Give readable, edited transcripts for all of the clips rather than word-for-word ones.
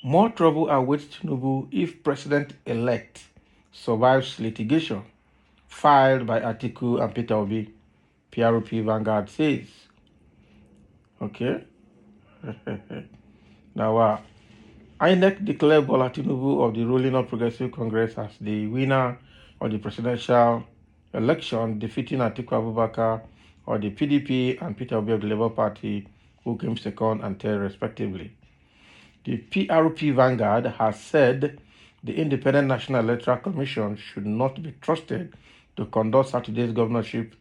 More trouble awaits Tinubu if President-elect survives litigation filed by Atiku and Peter Obi, PRP Vanguard says. Okay. Now, INEC declared Bola Tinubu of the ruling All Progressive Congress as the winner of the presidential election, defeating Atiku Abubakar of the PDP and Peter Obi of the Labour Party, who came second and third respectively. The PRP Vanguard has said the Independent National Electoral Commission should not be trusted to conduct Saturday's governorship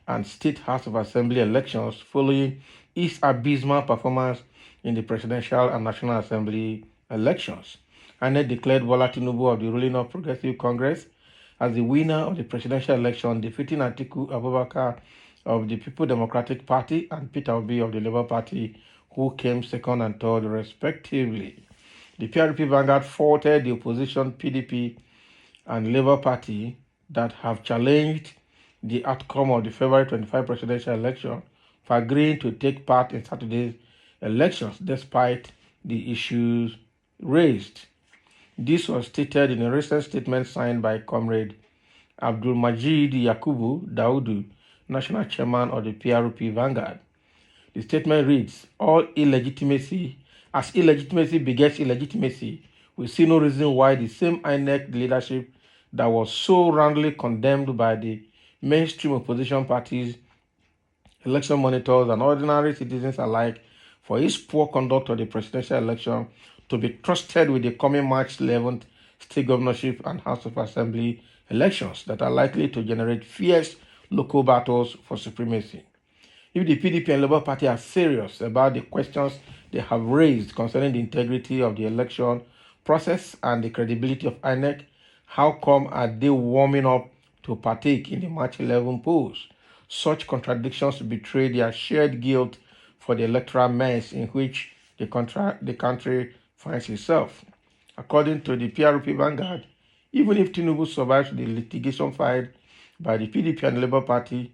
and State House of Assembly elections following its abysmal performance in the Presidential and National Assembly elections. INEC declared Bola Tinubu of the ruling All Progressive Congress as the winner of the presidential election, defeating Atiku Abubakar of the People Democratic Party and Peter Obi of the Labour Party, who came second and third respectively. The PRP Vanguard faulted the opposition PDP and Labour Party that have challenged the outcome of the February 25 presidential election for agreeing to take part in Saturday's elections despite the issues raised. This was stated in a recent statement signed by Comrade Abdul Majid Yakubu Daudu, National Chairman of the PRP Vanguard. The statement reads, as illegitimacy begets illegitimacy, we see no reason why the same INEC leadership that was so roundly condemned by the mainstream opposition parties, election monitors, and ordinary citizens alike for its poor conduct of the presidential election to be trusted with the coming March 11th state governorship and House of Assembly elections that are likely to generate fierce local battles for supremacy. If the PDP and Labour Party are serious about the questions they have raised concerning the integrity of the election process and the credibility of INEC, how come are they warming up to partake in the March 11 polls? Such contradictions betray their shared guilt for the electoral mess in which the country finds itself. According to the PRP Vanguard, even if Tinubu survives the litigation filed by the PDP and Labour Party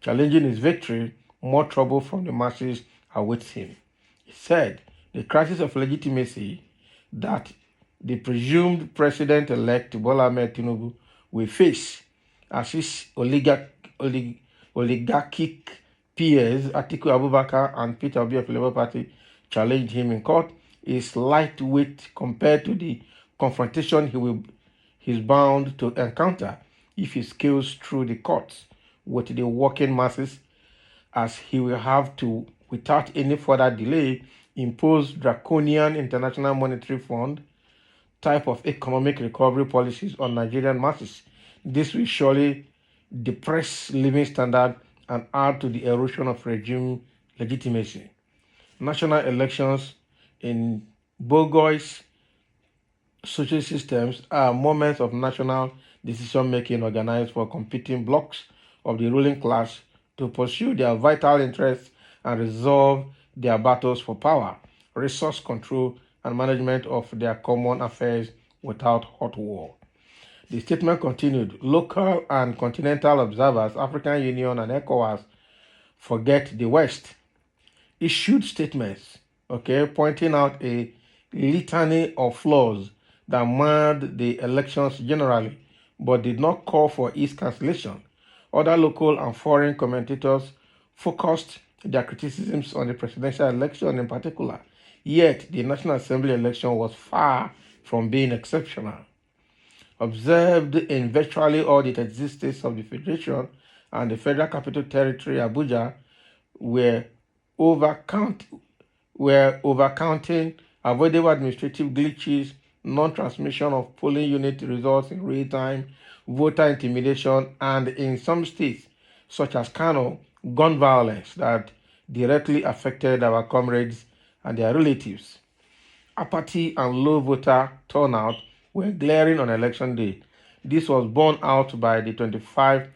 challenging his victory, more trouble from the masses awaits him. He said the crisis of legitimacy that the presumed president-elect Bola Ahmed Tinubu will face as his oligarchic peers Atiku Abubakar and Peter Obi of the Labour Party challenged him in court is lightweight compared to the confrontation he's bound to encounter if he scales through the courts with the working masses, as he will have to, without any further delay, impose draconian International Monetary Fund type of economic recovery policies on Nigerian masses. This will surely depress living standard and add to the erosion of regime legitimacy. National elections in bourgeois social systems are moments of national decision-making organized for competing blocs of the ruling class to pursue their vital interests and resolve their battles for power, resource control, and management of their common affairs without hot war. The statement continued, local and continental observers, African Union and ECOWAS, forget the West, issued statements, pointing out a litany of flaws that marred the elections generally, but did not call for its cancellation. Other local and foreign commentators focused their criticisms on the presidential election in particular, yet the National Assembly election was far from being exceptional. Observed in virtually all the 36 states of the Federation and the Federal Capital Territory, Abuja, were overcounting, avoidable administrative glitches, non-transmission of polling unit results in real time, voter intimidation, and in some states, such as Kano, gun violence that directly affected our comrades and their relatives. Apathy and low voter turnout were glaring on election day. This was borne out by the 25%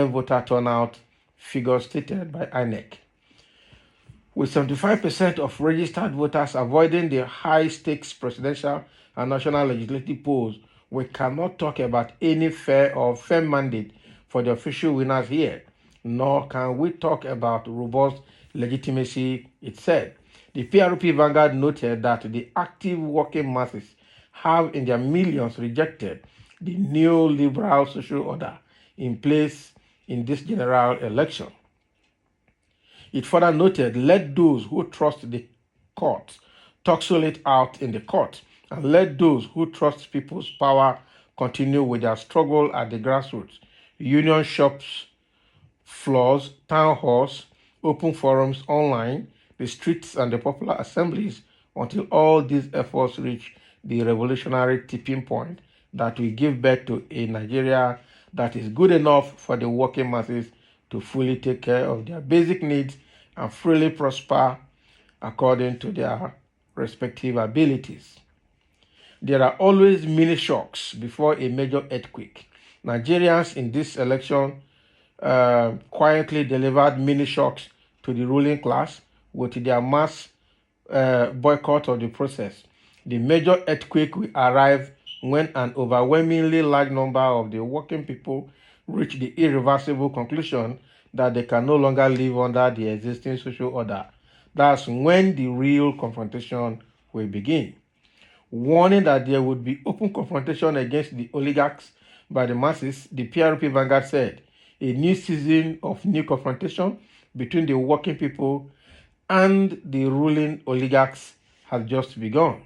voter turnout figure stated by INEC. With 75% of registered voters avoiding the high-stakes presidential and national legislative polls, we cannot talk about any fair or firm mandate for the official winners here. nor can we talk about robust legitimacy, it said. The PRP Vanguard noted that the active working masses have in their millions rejected the neoliberal social order in place in this general election. It further noted, let those who trust the court tussle it out in the court, and let those who trust people's power continue with their struggle at the grassroots. Union shops, floors, town halls, open forums online, the streets, and the popular assemblies until all these efforts reach the revolutionary tipping point that will give birth to a Nigeria that is good enough for the working masses to fully take care of their basic needs and freely prosper according to their respective abilities. There are always mini shocks before a major earthquake. Nigerians in this election quietly delivered mini shocks to the ruling class with their mass boycott of the process. The major earthquake will arrive when an overwhelmingly large number of the working people reach the irreversible conclusion that they can no longer live under the existing social order. That's when the real confrontation will begin. Warning that there would be open confrontation against the oligarchs by the masses, the PRP Vanguard said a new season of new confrontation between the working people and the ruling oligarchs has just begun.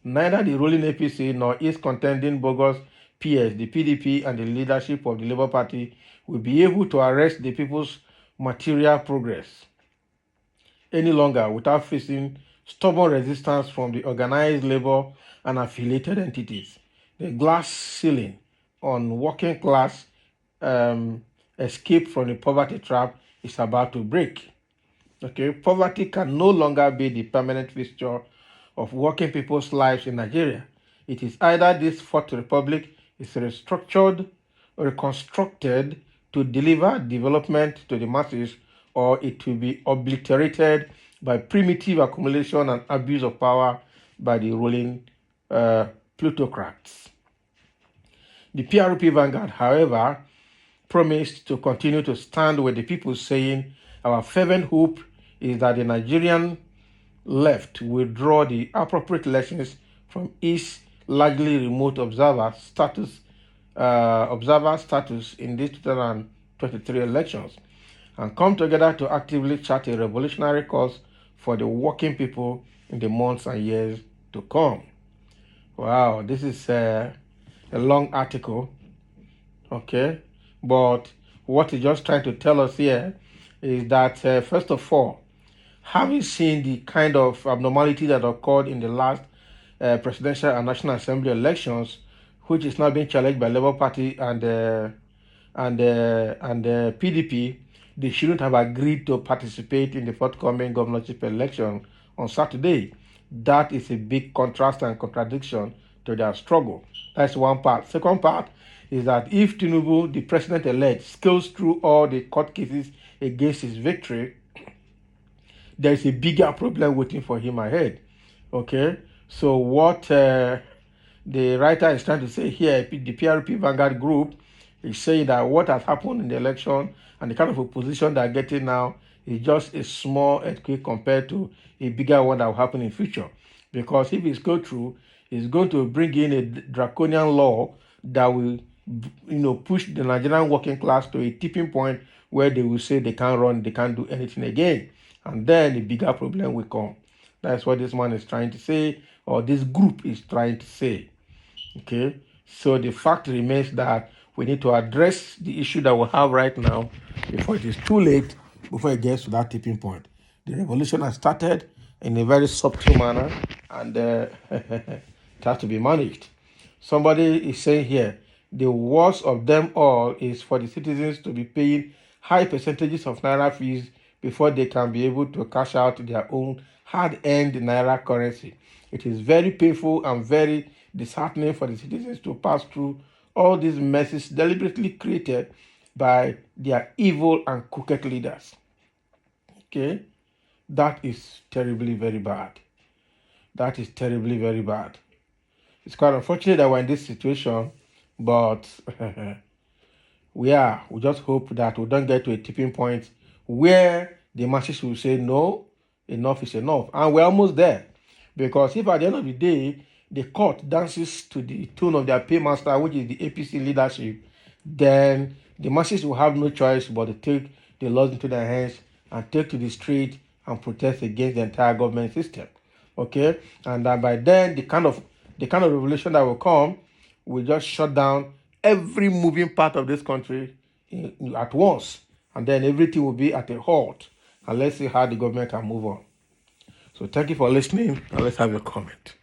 Neither the ruling APC nor its contending bogus PS, the PDP, and the leadership of the Labour Party will be able to arrest the people's material progress any longer without facing stubborn resistance from the organized labor and affiliated entities. The glass ceiling on working class escape from the poverty trap is about to break. Okay, poverty can no longer be the permanent fixture of working people's lives in Nigeria. It is either this fourth republic is restructured or reconstructed to deliver development to the masses, or it will be obliterated by primitive accumulation and abuse of power by the ruling plutocrats. The PRP Vanguard, however, promised to continue to stand with the people, saying, our fervent hope is that the Nigerian left will draw the appropriate lessons from its largely remote observer status in the 2023 elections and come together to actively chart a revolutionary course for the working people in the months and years to come. Wow, this is a long article, okay? But what he's just trying to tell us here is that, first of all, having seen the kind of abnormality that occurred in the last presidential and national assembly elections, which is now being challenged by Labour Party and PDP, they shouldn't have agreed to participate in the forthcoming governorship election on Saturday. That is a big contrast and contradiction to their struggle. That's one part. Second part is that if Tinubu, the president-elect, scales through all the court cases against his victory, there is a bigger problem waiting for him ahead. Okay, so what the writer is trying to say here, the PRP Vanguard group, is saying that what has happened in the election and the kind of opposition they are getting now is just a small earthquake compared to a bigger one that will happen in future. Because if it's go through, it's going to bring in a draconian law that will, push the Nigerian working class to a tipping point where they will say they can't run, they can't do anything again. And then a bigger problem will come. That's what this man is trying to say, or this group is trying to say. Okay, so the fact remains that we need to address the issue that we have right now before it is too late, before it gets to that tipping point. The revolution has started in a very subtle manner, and it has to be managed. Somebody is saying here, the worst of them all is for the citizens to be paying high percentages of Naira fees before they can be able to cash out their own hard-earned Naira currency. It is very painful and very disheartening for the citizens to pass through all these messes deliberately created by their evil and crooked leaders. Okay? That is terribly very bad. That is terribly very bad. It's quite unfortunate that we're in this situation, but we are. We just hope that we don't get to a tipping point where the masses will say, no, enough is enough. And we're almost there. Because if at the end of the day, the court dances to the tune of their paymaster, which is the APC leadership, then the masses will have no choice but to take the laws into their hands and take to the street and protest against the entire government system. Okay? And that by then, the kind of revolution that will come will just shut down every moving part of this country at once. And then everything will be at a halt. And let's see how the government can move on. So thank you for listening, and let's have your comment.